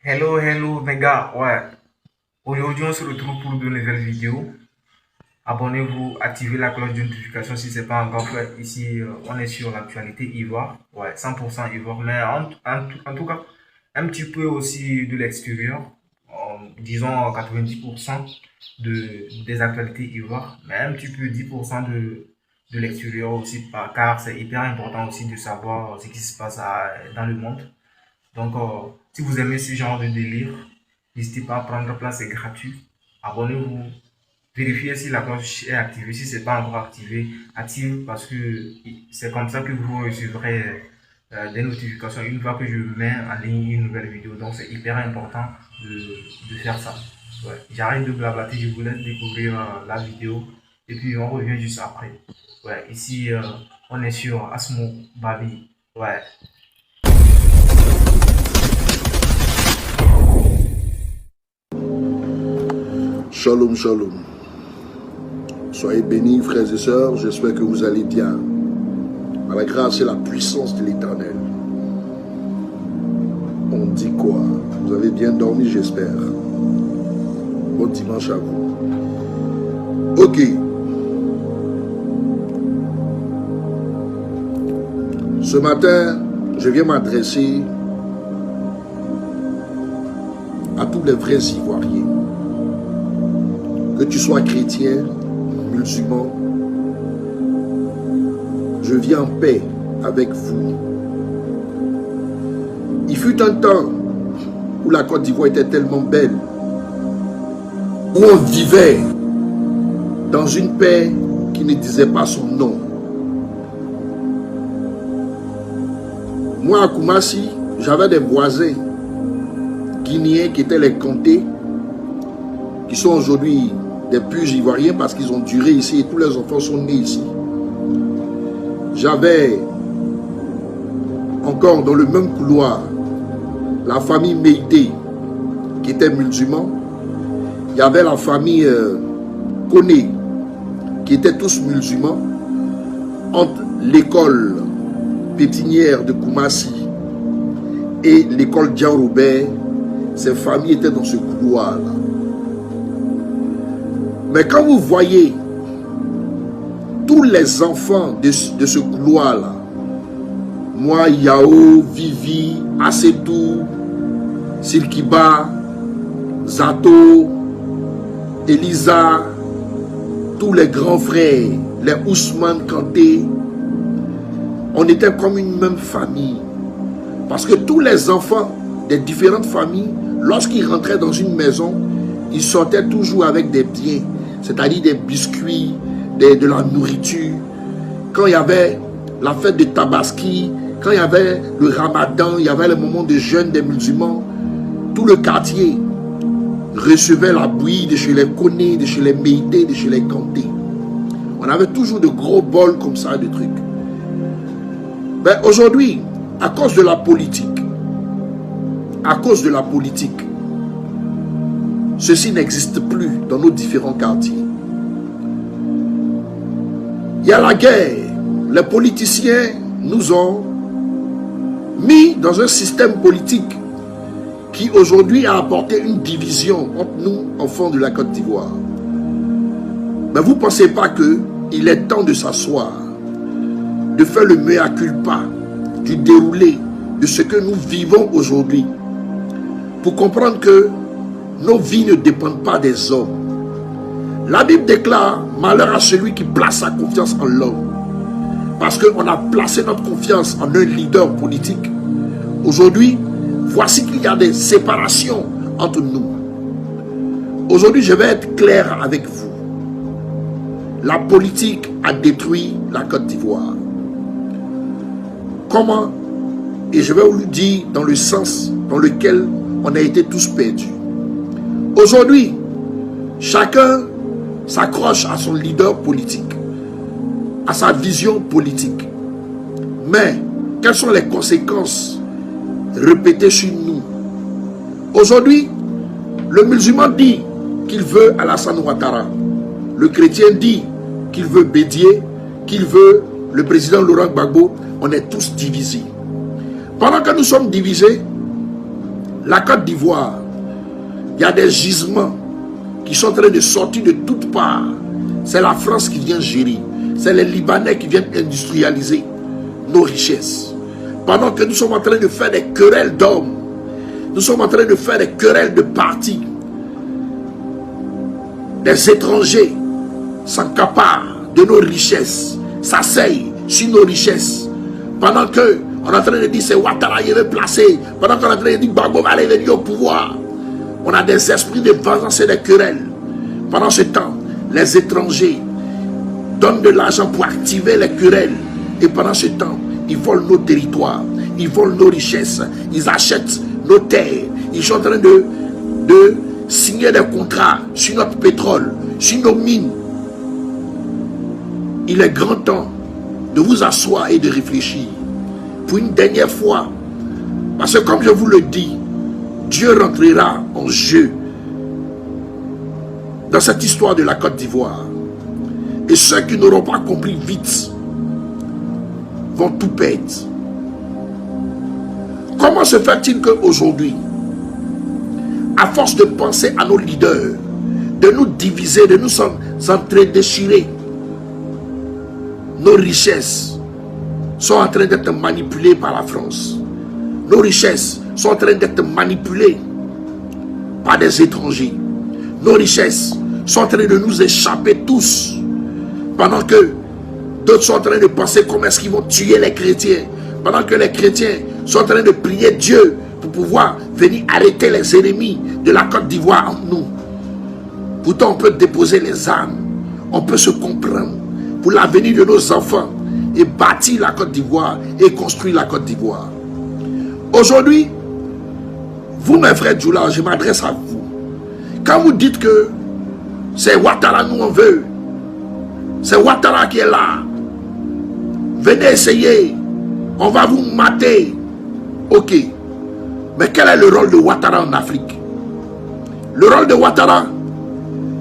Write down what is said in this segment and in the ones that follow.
Hello, hello mes gars, ouais. Aujourd'hui on se retrouve pour de nouvelles vidéos. Abonnez-vous, activez la cloche de notification si ce n'est pas encore fait. Ici, on est sur l'actualité Ivoire, ouais, 100% Ivoire, mais en tout cas, un petit peu aussi de l'extérieur, disons 90% des actualités Ivoire, mais un petit peu 10% de l'extérieur aussi, car c'est hyper important aussi de savoir ce qui se passe dans le monde. Donc, si vous aimez ce genre de délire, n'hésitez pas à prendre place, c'est gratuit. Abonnez-vous, vérifiez si la cloche est activée. Si ce n'est pas encore activé, active parce que c'est comme ça que vous recevrez des notifications une fois que je mets en ligne une nouvelle vidéo. Donc, c'est hyper important de faire ça. Ouais. J'arrête de blablater, je vous laisse découvrir la vidéo et puis on revient juste après. Ouais, ici, on est sur Asmo Babi. Ouais. Shalom, shalom. Soyez bénis, frères et sœurs. J'espère que vous allez bien. Par la grâce et la puissance de l'Éternel. On dit quoi? Vous avez bien dormi, j'espère. Bon dimanche à vous. Ok. Ce matin, je viens m'adresser à tous les vrais Ivoiriens. Que tu sois chrétien, musulman, je vis en paix avec vous. Il fut un temps où la Côte d'Ivoire était tellement belle, où on vivait dans une paix qui ne disait pas son nom. Moi, à Koumassi, j'avais des voisins guinéens qui étaient les Kanté, qui sont aujourd'hui des purs Ivoiriens parce qu'ils ont duré ici et tous les enfants sont nés ici. J'avais encore dans le même couloir la famille Meïté qui était musulman. Il y avait la famille Koné qui étaient tous musulmans. Entre l'école pépinière de Koumassi et l'école Dian-Robert, ces familles étaient dans ce couloir-là. Mais quand vous voyez tous les enfants de ce couloir-là, moi, Yao, Vivi, Asetou, Silkiba, Zato, Elisa, tous les grands frères, les Ousmane Kanté, on était comme une même famille. Parce que tous les enfants des différentes familles, lorsqu'ils rentraient dans une maison, ils sortaient toujours avec des biens, c'est-à-dire des biscuits, de la nourriture. Quand il y avait la fête de Tabaski, quand il y avait le Ramadan, il y avait le moment de jeûne des musulmans, tout le quartier recevait la bouillie de chez les Koné, de chez les Meïté, de chez les Kanté. On avait toujours de gros bols comme ça, de trucs. Mais aujourd'hui, à cause de la politique, ceci n'existe plus dans nos différents quartiers. Il y a la guerre. Les politiciens nous ont mis dans un système politique qui aujourd'hui a apporté une division entre nous, enfants de la Côte d'Ivoire. Mais vous ne pensez pas qu'il est temps de s'asseoir, de faire le mea culpa du déroulé de ce que nous vivons aujourd'hui, pour comprendre que nos vies ne dépendent pas des hommes. La Bible déclare « Malheur à celui qui place sa confiance en l'homme ». Parce qu'on a placé notre confiance en un leader politique. Aujourd'hui, voici qu'il y a des séparations entre nous. Aujourd'hui, je vais être clair avec vous. La politique a détruit la Côte d'Ivoire. Comment? Et je vais vous le dire dans le sens dans lequel on a été tous perdus. Aujourd'hui, chacun s'accroche à son leader politique, à sa vision politique. Mais, quelles sont les conséquences répétées sur nous? Aujourd'hui, le musulman dit qu'il veut Alassane Ouattara. Le chrétien dit qu'il veut Bédié, qu'il veut le président Laurent Gbagbo. On est tous divisés. Pendant que nous sommes divisés, La Côte d'Ivoire, il y a des gisements qui sont en train de sortir de toutes parts. C'est la France qui vient gérer. C'est les Libanais qui viennent industrialiser nos richesses. Pendant que nous sommes en train de faire des querelles d'hommes, nous sommes en train de faire des querelles de partis. Des étrangers s'accaparent de nos richesses, s'asseyent sur nos richesses. Pendant que on est en train de dire c'est Ouattara qui veut placer, pendant qu'on est en train de dire Gbagbo va aller venir au pouvoir, on a des esprits de vengeance et de querelles. Pendant ce temps, les étrangers donnent de l'argent pour activer les querelles. Et pendant ce temps, ils volent nos territoires, ils volent nos richesses, ils achètent nos terres. Ils sont en train de signer des contrats sur notre pétrole, sur nos mines. Il est grand temps de vous asseoir et de réfléchir pour une dernière fois. Parce que comme je vous le dis, Dieu rentrera en jeu dans cette histoire de la Côte d'Ivoire. Et ceux qui n'auront pas compris vite vont tout perdre. Comment se fait-il qu'aujourd'hui, à force de penser à nos leaders, de nous diviser, de nous entredéchirer, nos richesses sont en train d'être manipulées par la France. Nos richesses sont en train d'être manipulées par des étrangers. Nos richesses sont en train de nous échapper tous. Pendant que d'autres sont en train de penser comment est-ce qu'ils vont tuer les chrétiens. Pendant que les chrétiens sont en train de prier Dieu pour pouvoir venir arrêter les ennemis de la Côte d'Ivoire en nous. Pourtant on peut déposer les armes. On peut se comprendre pour l'avenir de nos enfants et bâtir la Côte d'Ivoire et construire la Côte d'Ivoire. Aujourd'hui, vous mes frères Djoula, je m'adresse à vous. Quand vous dites que c'est Ouattara nous on veut, c'est Ouattara qui est là, venez essayer, on va vous mater. Ok, mais quel est le rôle de Ouattara en Afrique? Le rôle de Ouattara,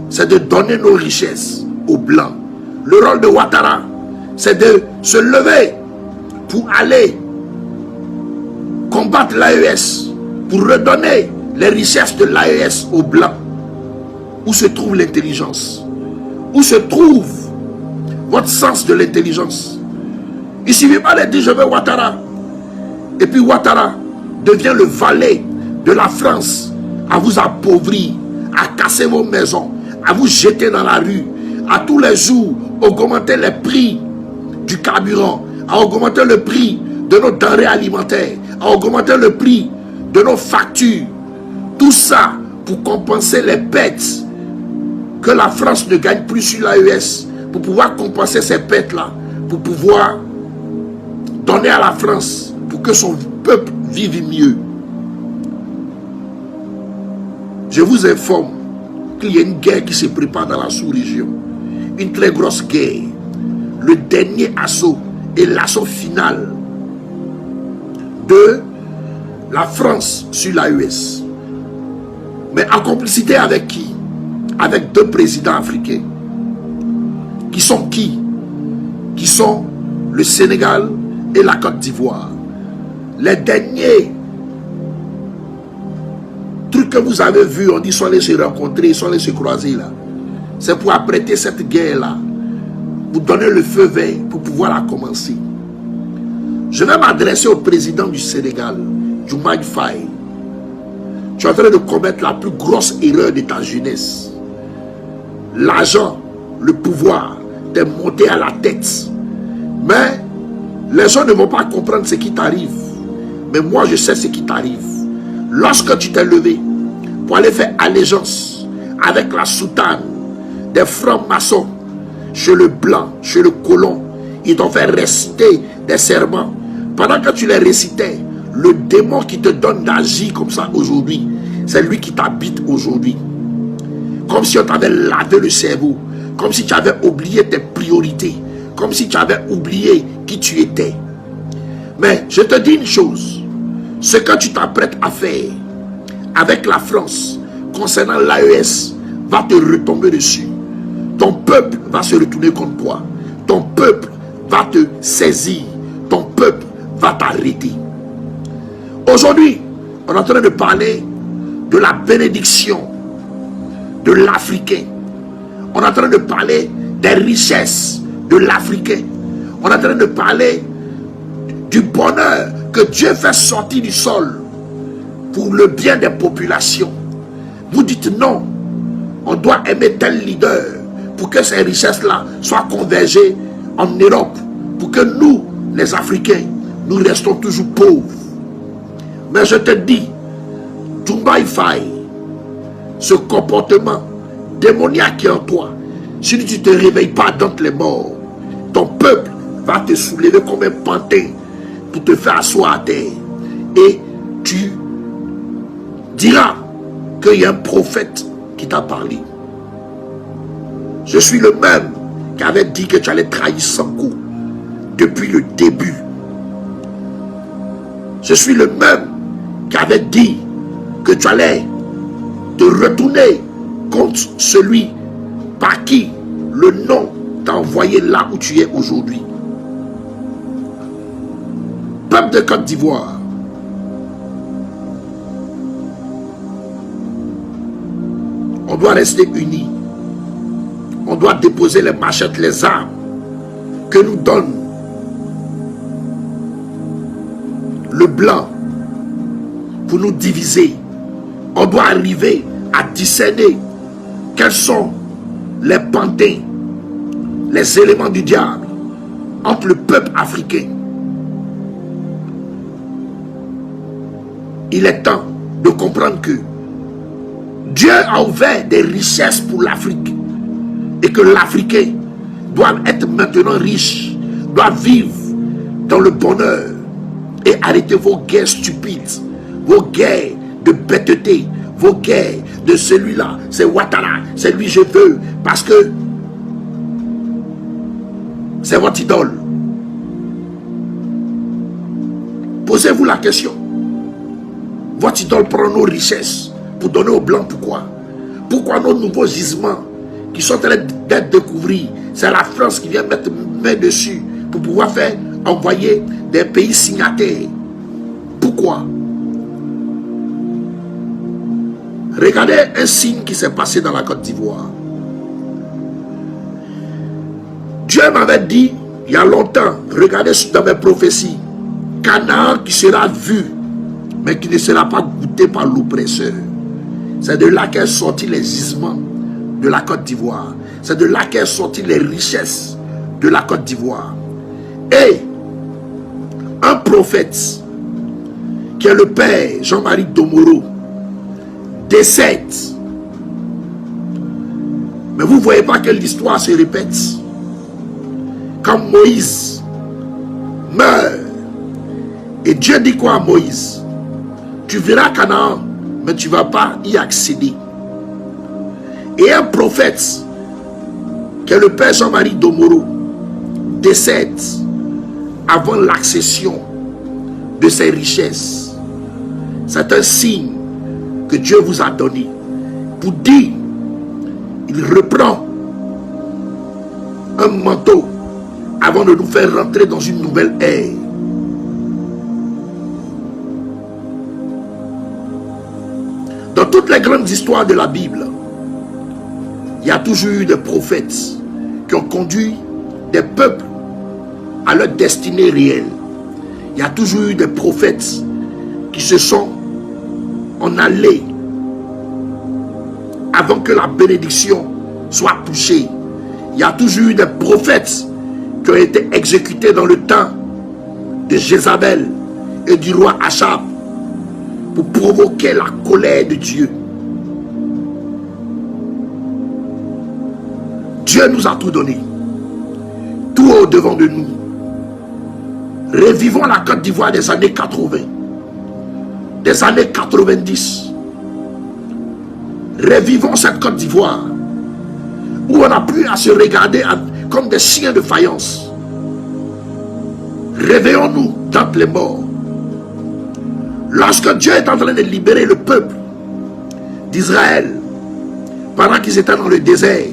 c'est de donner nos richesses aux Blancs. Le rôle de Ouattara, c'est de se lever pour aller combattre l'AES, pour redonner les richesses de l'AES aux Blancs. Où se trouve l'intelligence? Où se trouve votre sens de l'intelligence? Il ne suffit pas de dire je veux Ouattara. Et puis Ouattara devient le valet de la France à vous appauvrir, à casser vos maisons, à vous jeter dans la rue, à tous les jours augmenter les prix du carburant, à augmenter le prix de nos denrées alimentaires, à augmenter le prix de nos factures. Tout ça pour compenser les pertes que la France ne gagne plus sur l'AES, pour pouvoir compenser ces pertes-là, pour pouvoir donner à la France, pour que son peuple vive mieux. Je vous informe qu'il y a une guerre qui se prépare dans la sous-région. Une très grosse guerre. Le dernier assaut et l'assaut final de la France sur l'AES. Mais en complicité avec qui? Avec deux présidents africains. Qui sont qui? Qui sont le Sénégal et la Côte d'Ivoire. Les derniers trucs que vous avez vus, on dit sont allés se rencontrer, sont allés se croiser là. C'est pour apprêter cette guerre-là, pour donner le feu vert, pour pouvoir la commencer. Je vais m'adresser au président du Sénégal, Diomaye Faye. Tu es en train de commettre la plus grosse erreur de ta jeunesse. L'argent, le pouvoir, t'es monté à la tête. Mais les gens ne vont pas comprendre ce qui t'arrive. Mais moi, je sais ce qui t'arrive. Lorsque tu t'es levé pour aller faire allégeance avec la soutane des francs-maçons chez le blanc, chez le colon, ils t'ont fait réciter des serments. Pendant que tu les récitais, le démon qui te donne d'agir comme ça aujourd'hui, c'est lui qui t'habite aujourd'hui. Comme si on t'avait lavé le cerveau, comme si tu avais oublié tes priorités, comme si tu avais oublié qui tu étais. Mais je te dis une chose, ce que tu t'apprêtes à faire avec la France concernant l'AES va te retomber dessus. Ton peuple va se retourner contre toi. Ton peuple va te saisir. Ton peuple va t'arrêter. Aujourd'hui, On est en train de parler de la bénédiction de l'Africain. On est en train de parler des richesses de l'Africain. On est en train de parler du bonheur que Dieu fait sortir du sol pour le bien des populations. Vous dites non, on doit aimer tel leader pour que ces richesses-là soient convergées en Europe, pour que nous, les Africains, nous restons toujours pauvres. Mais je te dis, Toumba Ifaï, ce comportement démoniaque qui est en toi, si tu ne te réveilles pas d'entre les morts, ton peuple va te soulever comme un pantin pour te faire asseoir à terre. Et tu diras qu'il y a un prophète qui t'a parlé. Je suis le même qui avait dit que tu allais trahir Sango depuis le début. Je suis le même qui avait dit que tu allais te retourner contre celui par qui le nom t'a envoyé là où tu es aujourd'hui. Peuple de Côte d'Ivoire, on doit rester unis. On doit déposer les machettes, les armes que nous donne le blanc pour nous diviser. On doit arriver à discerner quels sont les pantins, les éléments du diable entre le peuple africain. Il est temps de comprendre que Dieu a ouvert des richesses pour l'Afrique et que l'Africain doit être maintenant riche, doit vivre dans le bonheur et arrêter vos guerres stupides, vos guerres de bêteté, vos guerres de celui-là, c'est Ouattara, c'est lui je veux, parce que c'est votre idole. Posez-vous la question. Votre idole prend nos richesses pour donner aux Blancs. Pourquoi? Pourquoi nos nouveaux gisements qui sont en train d'être découverts, c'est la France qui vient mettre main dessus pour pouvoir faire envoyer des pays signataires? Pourquoi? Regardez un signe qui s'est passé dans la Côte d'Ivoire. Dieu m'avait dit il y a longtemps, regardez dans mes prophéties, Canaan qui sera vu, mais qui ne sera pas goûté par l'oppresseur. C'est de là qu'est sorti les gisements de la Côte d'Ivoire. C'est de là qu'est sorti les richesses de la Côte d'Ivoire. Et un prophète, qui est le père Jean-Marie Domoro, décède. Mais vous ne voyez pas que l'histoire se répète. Quand Moïse meurt, et Dieu dit quoi à Moïse? Tu verras Canaan, mais tu ne vas pas y accéder. Et un prophète, qui est le père Jean-Marie Domoro, décède avant l'accession de ses richesses. C'est un signe que Dieu vous a donné pour dire, il reprend un manteau avant de nous faire rentrer dans une nouvelle ère. Dans toutes les grandes histoires de la Bible, il y a toujours eu des prophètes qui ont conduit des peuples à leur destinée réelle. Il y a toujours eu des prophètes qui se sont en allés avant que la bénédiction soit touchée. Il y a toujours eu des prophètes qui ont été exécutés dans le temps de Jézabel et du roi Achab pour provoquer la colère de Dieu. Dieu nous a tout donné, tout au devant de nous. Revivons la Côte d'Ivoire des années 80, des années 90. Revivons cette Côte d'Ivoire où on n'a plus à se regarder comme des chiens de faïence. Réveillons-nous d'entre les morts. Lorsque Dieu est en train de libérer le peuple d'Israël, pendant qu'ils étaient dans le désert,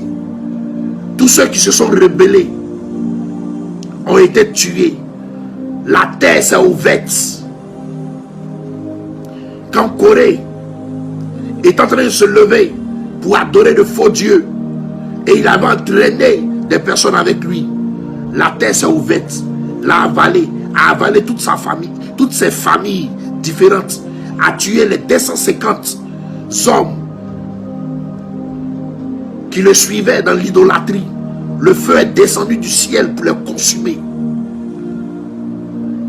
tous ceux qui se sont rebellés ont été tués. La terre s'est ouverte. quand Corée est en train de se lever pour adorer de faux dieux, et il avait entraîné des personnes avec lui, la terre s'est ouverte, l'a avalé, a avalé toute sa famille, toutes ses familles différentes, a tué les 250 hommes qui le suivaient dans l'idolâtrie. Le feu est descendu du ciel pour les consumer.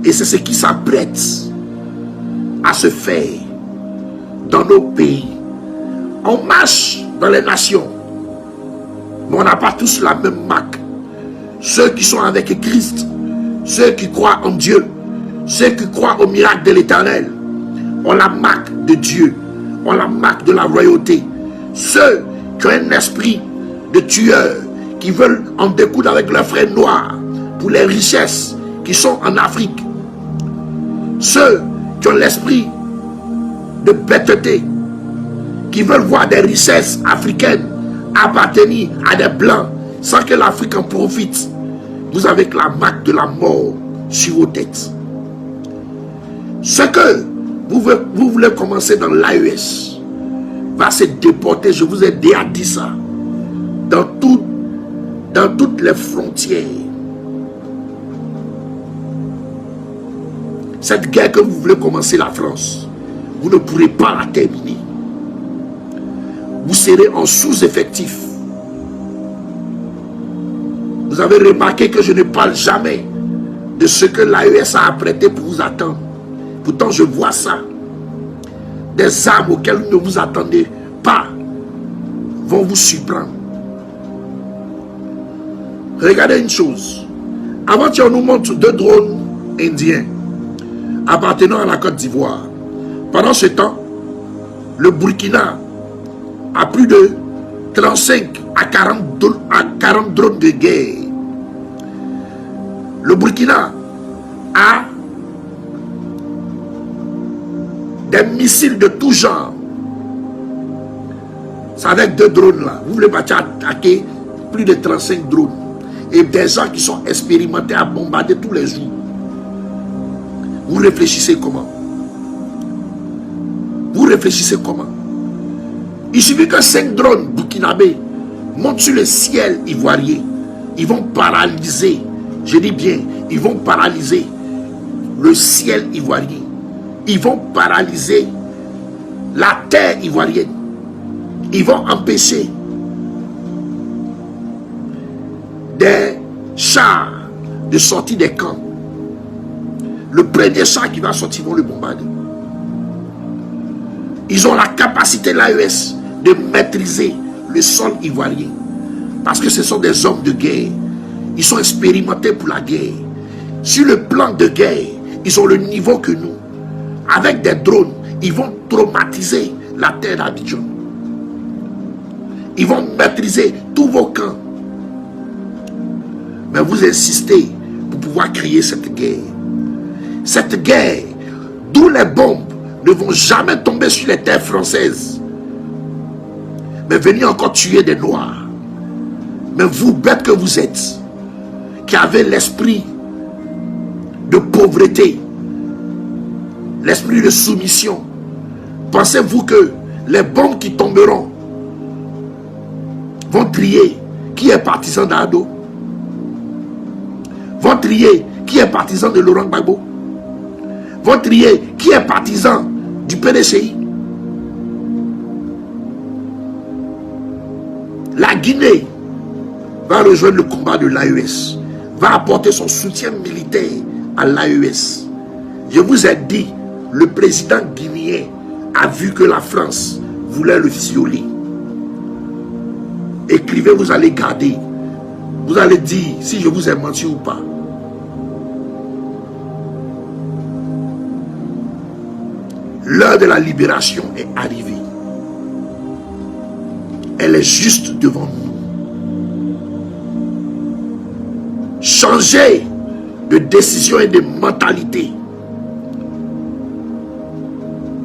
Et c'est ce qui s'apprête à se faire dans nos pays. On marche dans les nations, mais on n'a pas tous la même marque. Ceux qui sont avec Christ, ceux qui croient en Dieu, ceux qui croient au miracle de l'Éternel, ont la marque de Dieu, ont la marque de la royauté. Ceux qui ont un esprit de tueurs, qui veulent en découdre avec leurs frères noirs pour les richesses qui sont en Afrique. Ceux qui ont l'esprit de bêteté, qui veulent voir des richesses africaines appartenir à des blancs sans que l'Afrique en profite. Vous avez la marque de la mort sur vos têtes. Ce que vous voulez commencer dans l'AES va se déporter, je vous ai déjà dit ça, dans toutes les frontières. Cette guerre que vous voulez commencer la France, vous ne pourrez pas la terminer. Vous serez en sous-effectif. Vous avez remarqué que je ne parle jamais de ce que l'AES a apprêté pour vous attendre. Pourtant, je vois ça. Des armes auxquelles vous ne vous attendez pas vont vous surprendre. Regardez une chose. Avant-hier, on nous montre 2 drones indiens appartenant à la Côte d'Ivoire. Pendant ce temps, le Burkina a plus de 35 à 40 drones de guerre. Le Burkina a des missiles de tout genre. C'est avec 2 drones là. Vous voulez attaquer plus de 35 drones. Et des gens qui sont expérimentés à bombarder tous les jours. Vous réfléchissez comment? Vous réfléchissez comment? Il suffit que 5 drones burkinabés montent sur le ciel ivoirien. Ils vont paralyser, je dis bien, ils vont paralyser le ciel ivoirien. Ils vont paralyser la terre ivoirienne. Ils vont empêcher des chars de sortir des camps. Le premier char qui va sortir, vont le bombarder. Ils ont la capacité, l'AES, de maîtriser le sol ivoirien. Parce que ce sont des hommes de guerre. Ils sont expérimentés pour la guerre. Sur le plan de guerre, ils ont le niveau que nous. Avec des drones, ils vont traumatiser la terre d'Abidjan. Ils vont maîtriser tous vos camps. Mais vous insistez pour pouvoir créer cette guerre. Cette guerre, d'où les bombes ne vont jamais tomber sur les terres françaises, mais venir encore tuer des Noirs. Mais vous, bêtes que vous êtes, qui avez l'esprit de pauvreté, l'esprit de soumission, pensez-vous que les bombes qui tomberont vont trier qui est partisan d'Ado, vont trier qui est partisan de Laurent Gbagbo, vont trier qui est partisan du PDCI. La Guinée va rejoindre le combat de l'AES, va apporter son soutien militaire à l'AES. Je vous ai dit, le président guinéen a vu que la France voulait le violer. Écrivez, vous allez garder. Vous allez dire si je vous ai menti ou pas. L'heure de la libération est arrivée. Elle est juste devant nous. Changer de décision et de mentalité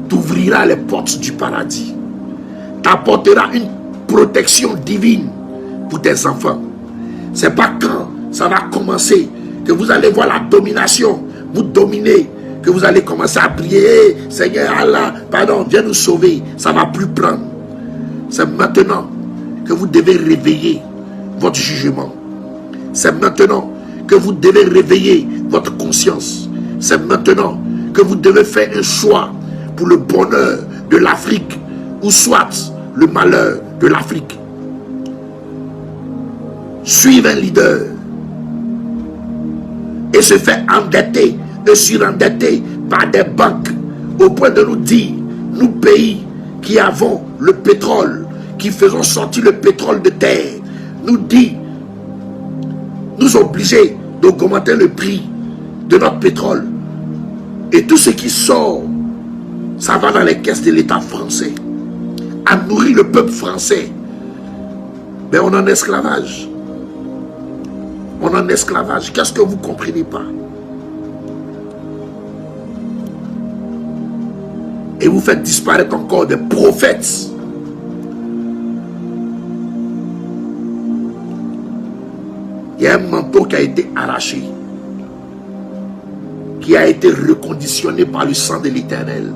t'ouvrira les portes du paradis. T'apportera une protection divine pour tes enfants. C'est pas quand ça va commencer que vous allez voir la domination. Vous dominez que vous allez commencer à prier, Seigneur Allah, pardon, viens nous sauver, ça ne va plus prendre. C'est maintenant que vous devez réveiller votre jugement. C'est maintenant que vous devez réveiller votre conscience. C'est maintenant que vous devez faire un choix pour le bonheur de l'Afrique ou soit le malheur de l'Afrique. Suivre un leader et se faire endetter et surendetter par des banques au point de nous dire, nous pays qui avons le pétrole, qui faisons sortir le pétrole de terre, nous dit, nous obliger d'augmenter le prix de notre pétrole. Et tout ce qui sort, ça va dans les caisses de l'État français, à nourrir le peuple français. Mais on est en esclavage. On est en esclavage. Qu'est-ce que vous ne comprenez pas? Et vous faites disparaître encore des prophètes. Il y a un manteau qui a été arraché, qui a été reconditionné par le sang de l'Éternel,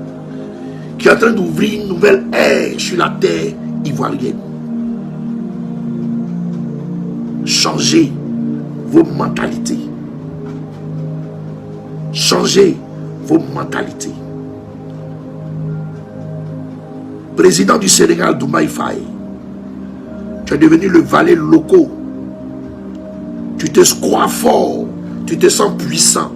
qui est en train d'ouvrir une nouvelle ère sur la terre ivoirienne. Changez vos mentalités. Changez vos mentalités. Président du Sénégal, Diomaye Faye, tu es devenu le valet local. Tu te crois fort, tu te sens puissant.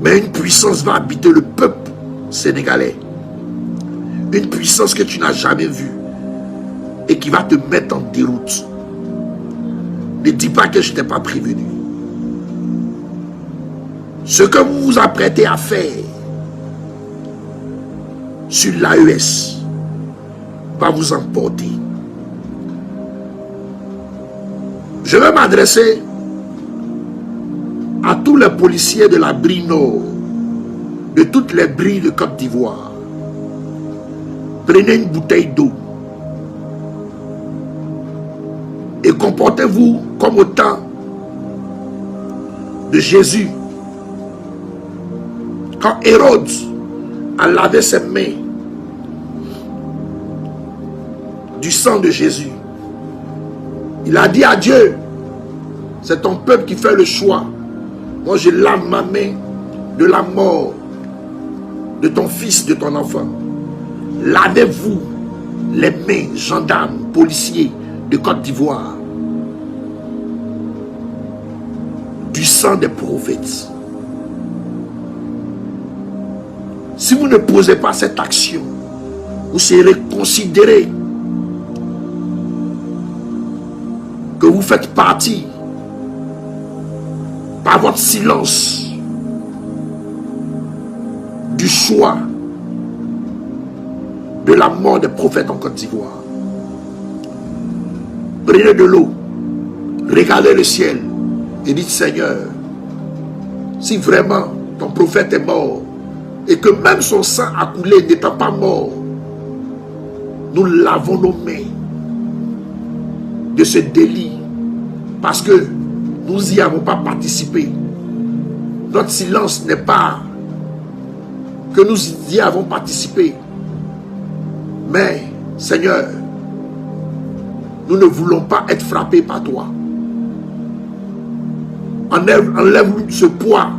Mais une puissance va habiter le peuple sénégalais. Une puissance que tu n'as jamais vue et qui va te mettre en déroute. Ne dis pas que je ne t'ai pas prévenu. Ce que vous vous apprêtez à faire sur l'AES va vous emporter. Je vais m'adresser à tous les policiers de la Brie Nord, de toutes les brilles de Côte d'Ivoire. Prenez une bouteille d'eau et comportez-vous comme au temps de Jésus. Quand Hérode a lavé ses mains du sang de Jésus, il a dit à Dieu, c'est ton peuple qui fait le choix. Moi je lave ma main de la mort de ton fils, de ton enfant. Lavez-vous les mains, gendarmes, policiers de Côte d'Ivoire, du sang des prophètes. Si vous ne posez pas cette action, vous serez considéré que vous faites partie, par votre silence, du choix de la mort des prophètes en Côte d'Ivoire. Prenez de l'eau, regardez le ciel et dites, Seigneur, si vraiment ton prophète est mort et que même son sang a coulé n'étant pas mort, nous lavons nos mains de ce délit parce que nous n'y avons pas participé. Notre silence n'est pas que nous y avons participé. Mais, Seigneur, nous ne voulons pas être frappés par toi. Enlève ce poids,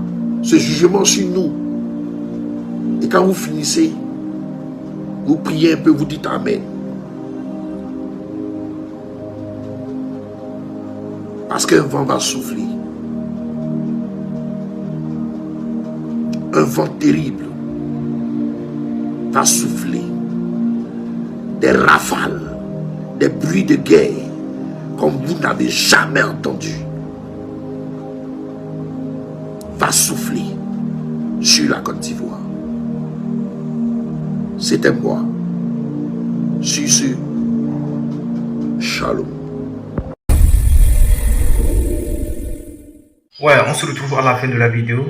ce jugement sur nous. Et quand vous finissez, vous priez un peu, vous dites Amen. Parce qu'un vent va souffler. Un vent terrible va souffler. Des rafales, des bruits de guerre comme vous n'avez jamais entendu va souffler sur la Côte d'Ivoire. C'était moi. Sur ce, shalom. Ouais, on se retrouve à la fin de la vidéo.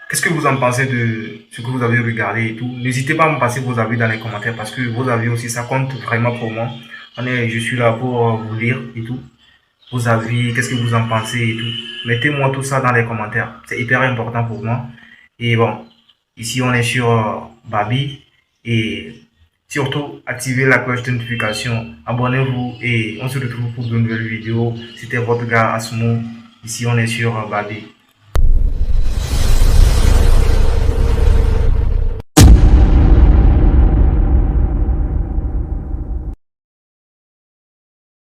Qu'est-ce que vous en pensez de ce que vous avez regardé et tout? N'hésitez pas à me passer vos avis dans les commentaires parce que vos avis aussi, ça compte vraiment pour moi. Je suis là pour vous lire et tout. vos avis, qu'est-ce que vous en pensez et tout. Mettez-moi tout ça dans les commentaires. C'est hyper important pour moi. Et bon, ici on est sur Babi. Et surtout, activez la cloche de notification. Abonnez-vous et on se retrouve pour de nouvelles vidéos. C'était votre gars Asmo. Ici on est sur Babi.